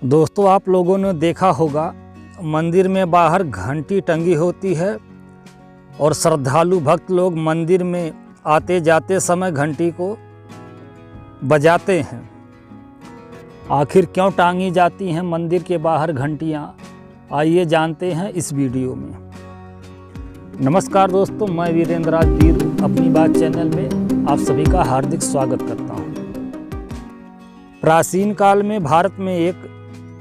दोस्तों, आप लोगों ने देखा होगा मंदिर में बाहर घंटी टंगी होती है और श्रद्धालु भक्त लोग मंदिर में आते जाते समय घंटी को बजाते हैं। आखिर क्यों टांगी जाती हैं मंदिर के बाहर घंटियां? आइए जानते हैं इस वीडियो में। नमस्कार दोस्तों, मैं वीरेंद्र राज वीर अपनी बात चैनल में आप सभी का हार्दिक स्वागत करता हूं। प्राचीन काल में भारत में एक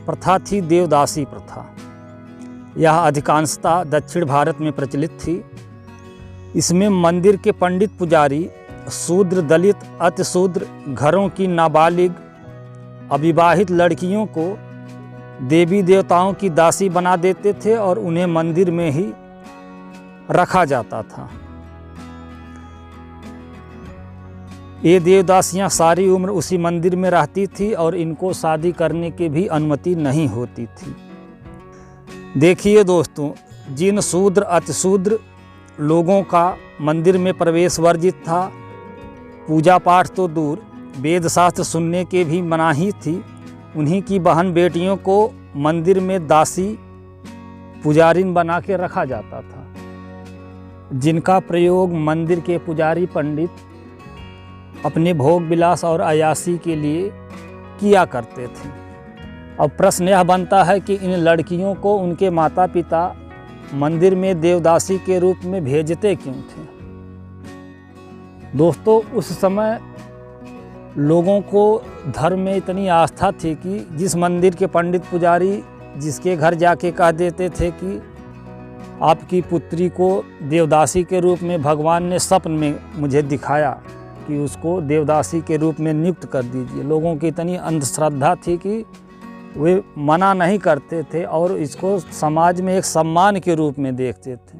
प्रथा थी, देवदासी प्रथा। यह अधिकांशतः दक्षिण भारत में प्रचलित थी। इसमें मंदिर के पंडित पुजारी शूद्र, दलित, अतिशूद्र घरों की नाबालिग अविवाहित लड़कियों को देवी देवताओं की दासी बना देते थे और उन्हें मंदिर में ही रखा जाता था। ये देवदासियां सारी उम्र उसी मंदिर में रहती थी और इनको शादी करने की भी अनुमति नहीं होती थी। देखिए दोस्तों, जिन शूद्र अतिशूद्र लोगों का मंदिर में प्रवेश वर्जित था, पूजा पाठ तो दूर, वेद शास्त्र सुनने के भी मनाही थी, उन्हीं की बहन बेटियों को मंदिर में दासी पुजारिन बना के रखा जाता था, जिनका प्रयोग मंदिर के पुजारी पंडित अपने भोग विलास और अयाशी के लिए किया करते थे। अब प्रश्न यह बनता है कि इन लड़कियों को उनके माता पिता मंदिर में देवदासी के रूप में भेजते क्यों थे? दोस्तों, उस समय लोगों को धर्म में इतनी आस्था थी कि जिस मंदिर के पंडित पुजारी जिसके घर जाके कह देते थे कि आपकी पुत्री को देवदासी के रूप में भगवान ने स्वप्न में मुझे दिखाया कि उसको देवदासी के रूप में नियुक्त कर दीजिए। लोगों की इतनी अंधश्रद्धा थी कि वे मना नहीं करते थे और इसको समाज में एक सम्मान के रूप में देखते थे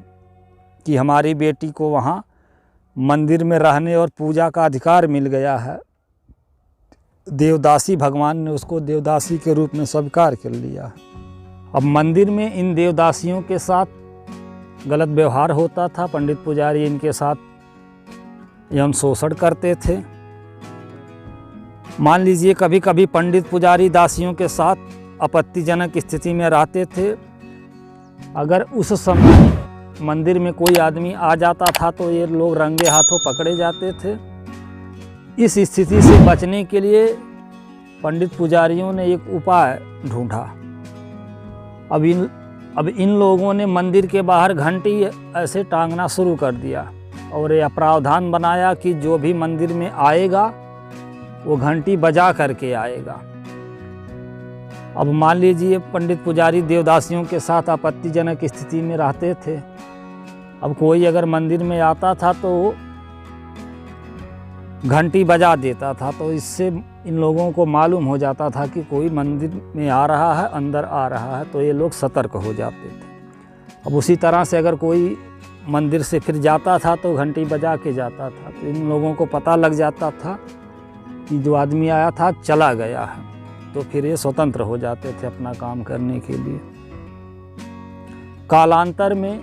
कि हमारी बेटी को वहाँ मंदिर में रहने और पूजा का अधिकार मिल गया है। देवदासी भगवान ने उसको देवदासी के रूप में स्वीकार कर लिया। अब मंदिर में इन देवदासियों के साथ गलत व्यवहार होता था। पंडित पुजारी इनके साथ यौन शोषण करते थे। मान लीजिए कभी कभी पंडित पुजारी दासियों के साथ आपत्तिजनक स्थिति में रहते थे। अगर उस समय मंदिर में कोई आदमी आ जाता था तो ये लोग रंगे हाथों पकड़े जाते थे। इस स्थिति से बचने के लिए पंडित पुजारियों ने एक उपाय ढूंढा। अब इन लोगों ने मंदिर के बाहर घंटी ऐसे टांगना शुरू कर दिया और यह प्रावधान बनाया कि जो भी मंदिर में आएगा वो घंटी बजा करके आएगा। अब मान लीजिए पंडित पुजारी देवदासियों के साथ आपत्तिजनक स्थिति में रहते थे। अब कोई अगर मंदिर में आता था तो घंटी बजा देता था, तो इससे इन लोगों को मालूम हो जाता था कि कोई मंदिर में आ रहा है, अंदर आ रहा है, तो ये लोग सतर्क हो जाते थे। अब उसी तरह से अगर कोई मंदिर से फिर जाता था तो घंटी बजा के जाता था, तो इन लोगों को पता लग जाता था कि जो आदमी आया था चला गया है, तो फिर ये स्वतंत्र हो जाते थे अपना काम करने के लिए। कालांतर में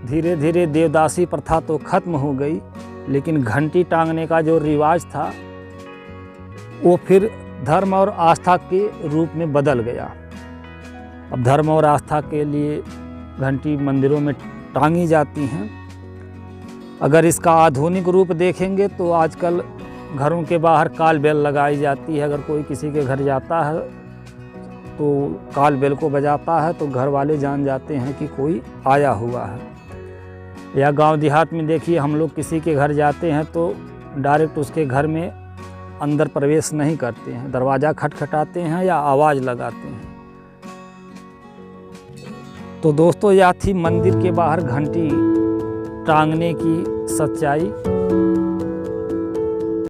धीरे धीरे देवदासी प्रथा तो खत्म हो गई, लेकिन घंटी टांगने का जो रिवाज था वो फिर धर्म और आस्था के रूप में बदल गया। अब धर्म और आस्था के लिए घंटी मंदिरों में टांगी जाती हैं। अगर इसका आधुनिक रूप देखेंगे तो आजकल घरों के बाहर काल बेल लगाई जाती है। अगर कोई किसी के घर जाता है तो काल बेल को बजाता है तो घर वाले जान जाते हैं कि कोई आया हुआ है। या गांव देहात में देखिए, हम लोग किसी के घर जाते हैं तो डायरेक्ट उसके घर में अंदर प्रवेश नहीं करते हैं, दरवाज़ा खटखटाते हैं या आवाज़ लगाते हैं। तो दोस्तों, यह थी मंदिर के बाहर घंटी टांगने की सच्चाई।